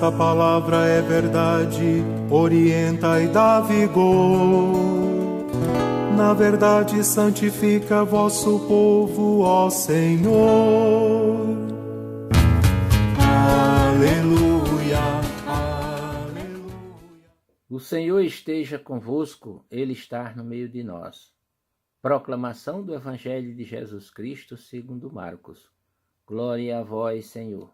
vossa palavra é verdade, orienta e dá vigor. Na verdade santifica vosso povo, ó Senhor. Aleluia, aleluia. O Senhor esteja convosco, Ele está no meio de nós. Proclamação do Evangelho de Jesus Cristo segundo Marcos. Glória a vós, Senhor.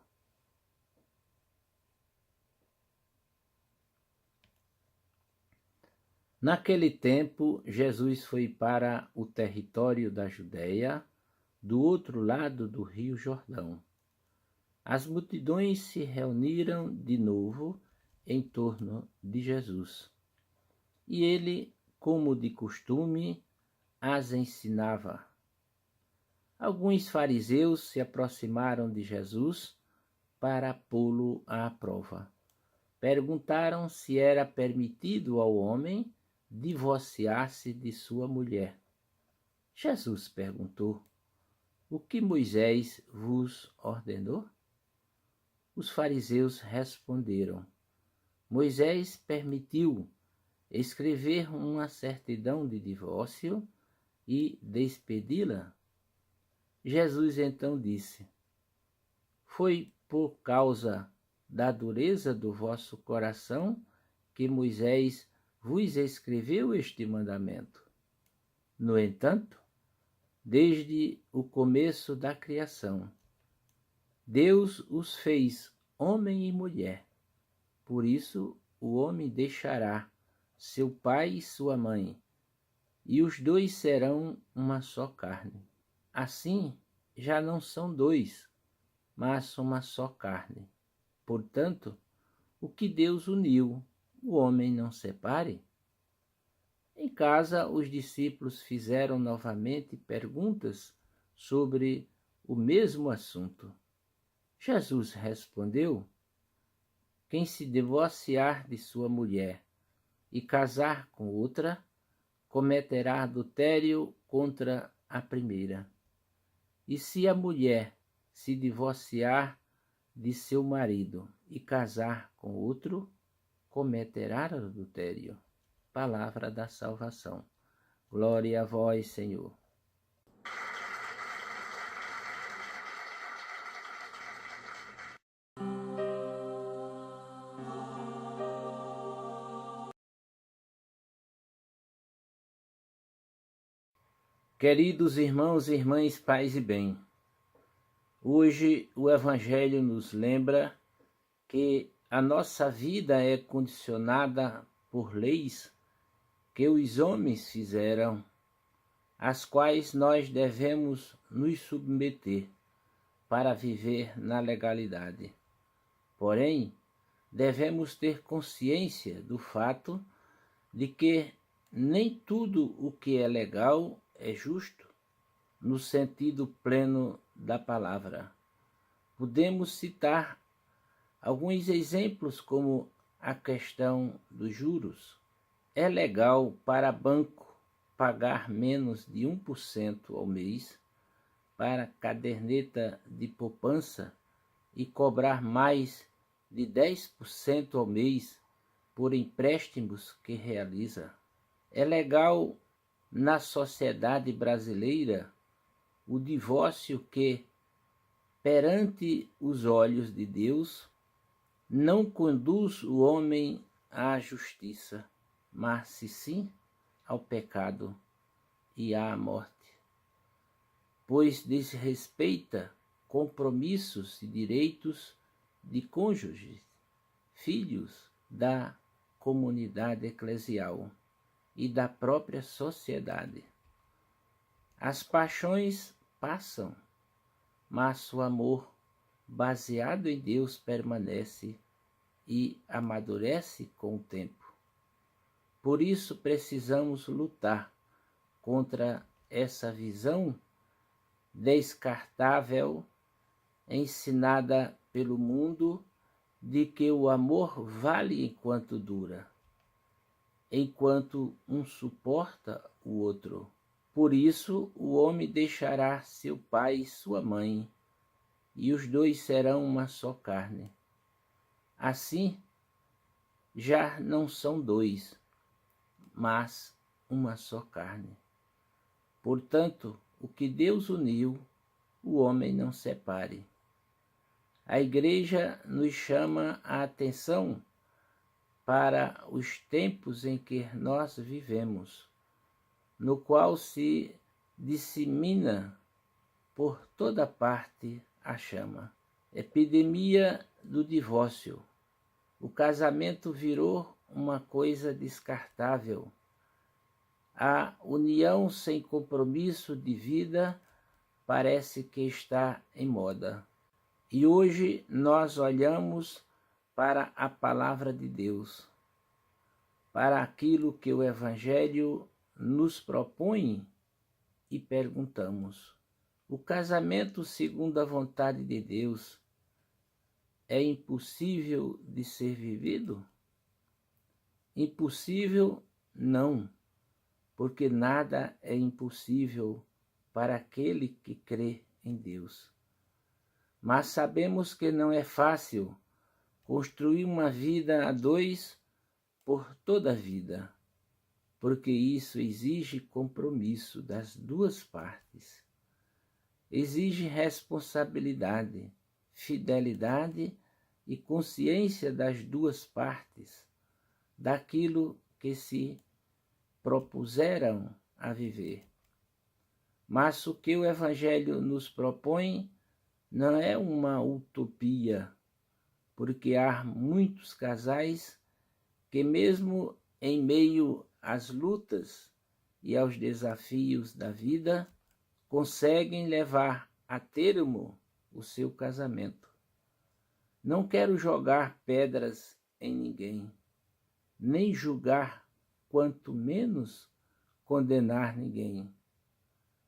Naquele tempo, Jesus foi para o território da Judéia, do outro lado do rio Jordão. As multidões se reuniram de novo em torno de Jesus. E ele, como de costume, as ensinava. Alguns fariseus se aproximaram de Jesus para pô-lo à prova. Perguntaram se era permitido ao homem divorciar-se de sua mulher. Jesus perguntou: o que Moisés vos ordenou? Os fariseus responderam: Moisés permitiu escrever uma certidão de divórcio e despedi-la. Jesus então disse: foi por causa da dureza do vosso coração que Moisés vos escreveu este mandamento. No entanto, desde o começo da criação, Deus os fez homem e mulher. Por isso, o homem deixará seu pai e sua mãe, e os dois serão uma só carne. Assim, já não são dois, mas uma só carne. Portanto, o que Deus uniu, o homem não separe. Em casa, os discípulos fizeram novamente perguntas sobre o mesmo assunto. Jesus respondeu: quem se divorciar de sua mulher e casar com outra, cometerá adultério contra a primeira. E se a mulher se divorciar de seu marido e casar com outro, cometerá adultério. Palavra da salvação. Glória a vós, Senhor. Queridos irmãos e irmãs, paz e bem, hoje o Evangelho nos lembra que a nossa vida é condicionada por leis que os homens fizeram, às quais nós devemos nos submeter para viver na legalidade. Porém, devemos ter consciência do fato de que nem tudo o que é legal é justo no sentido pleno da palavra. Podemos citar alguns exemplos como a questão dos juros. É legal para banco pagar menos de 1% ao mês para caderneta de poupança e cobrar mais de 10% ao mês por empréstimos que realiza. É legal na sociedade brasileira o divórcio que, perante os olhos de Deus, não conduz o homem à justiça, mas sim ao pecado e à morte, pois desrespeita compromissos e direitos de cônjuges, filhos da comunidade eclesial e da própria sociedade. As paixões passam, mas o amor baseado em Deus permanece e amadurece com o tempo. Por isso precisamos lutar contra essa visão descartável ensinada pelo mundo de que o amor vale enquanto dura, enquanto um suporta o outro. Por isso o homem deixará seu pai e sua mãe, e os dois serão uma só carne. Assim, já não são dois, mas uma só carne. Portanto, o que Deus uniu, o homem não separe. A Igreja nos chama a atenção para os tempos em que nós vivemos, no qual se dissemina por toda parte a chama. Epidemia do divórcio. O casamento virou uma coisa descartável. A união sem compromisso de vida parece que está em moda. E hoje nós olhamos para a palavra de Deus, para aquilo que o Evangelho nos propõe e perguntamos: o casamento segundo a vontade de Deus é impossível de ser vivido? Impossível não, porque nada é impossível para aquele que crê em Deus. Mas sabemos que não é fácil construir uma vida a dois por toda a vida, porque isso exige compromisso das duas partes. Exige responsabilidade, fidelidade e consciência das duas partes, daquilo que se propuseram a viver. Mas o que o Evangelho nos propõe não é uma utopia, porque há muitos casais que, mesmo em meio às lutas e aos desafios da vida, conseguem levar a termo o seu casamento. Não quero jogar pedras em ninguém, nem julgar, quanto menos condenar ninguém.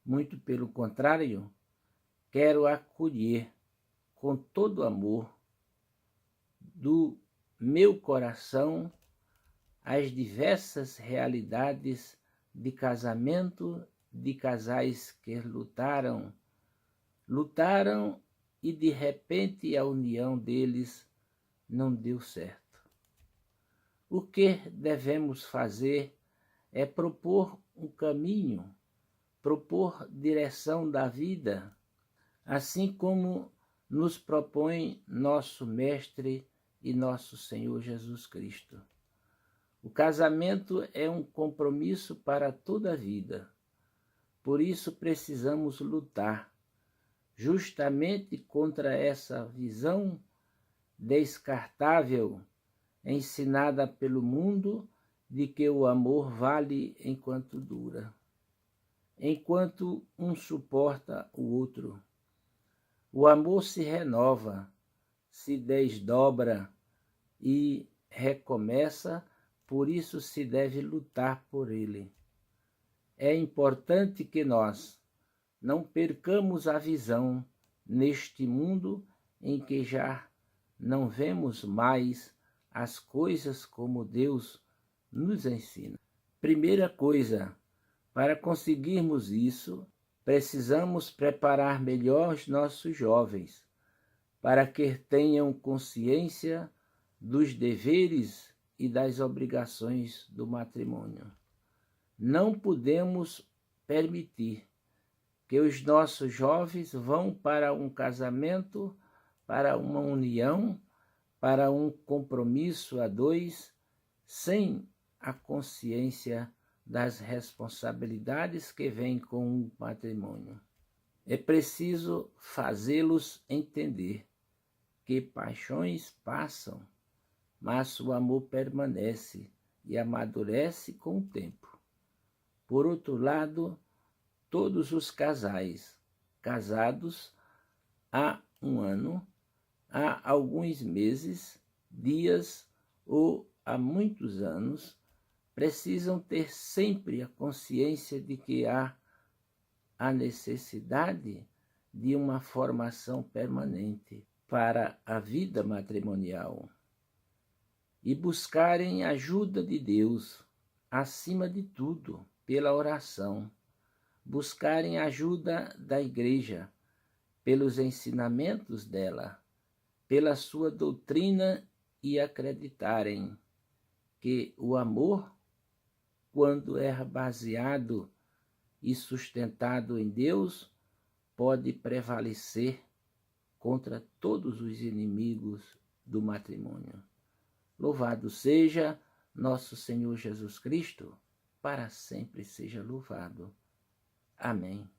Muito pelo contrário, quero acolher com todo amor do meu coração as diversas realidades de casamento de casais que lutaram e de repente a união deles não deu certo. O que devemos fazer é propor um caminho, propor direção da vida, assim como nos propõe nosso Mestre e nosso Senhor Jesus Cristo. O casamento é um compromisso para toda a vida. Por isso precisamos lutar justamente contra essa visão descartável ensinada pelo mundo de que o amor vale enquanto dura, enquanto um suporta o outro. O amor se renova, se desdobra e recomeça, por isso se deve lutar por ele. É importante que nós não percamos a visão neste mundo em que já não vemos mais as coisas como Deus nos ensina. Primeira coisa, para conseguirmos isso, precisamos preparar melhor os nossos jovens, para que tenham consciência dos deveres e das obrigações do matrimônio. Não podemos permitir que os nossos jovens vão para um casamento, para uma união, para um compromisso a dois, sem a consciência das responsabilidades que vêm com o matrimônio. É preciso fazê-los entender que paixões passam, mas o amor permanece e amadurece com o tempo. Por outro lado, todos os casais casados há um ano, há alguns meses, dias ou há muitos anos, precisam ter sempre a consciência de que há a necessidade de uma formação permanente para a vida matrimonial e buscarem ajuda de Deus, acima de tudo, pela oração, buscarem ajuda da Igreja, pelos ensinamentos dela, pela sua doutrina e acreditarem que o amor, quando é baseado e sustentado em Deus, pode prevalecer contra todos os inimigos do matrimônio. Louvado seja nosso Senhor Jesus Cristo, para sempre seja louvado. Amém.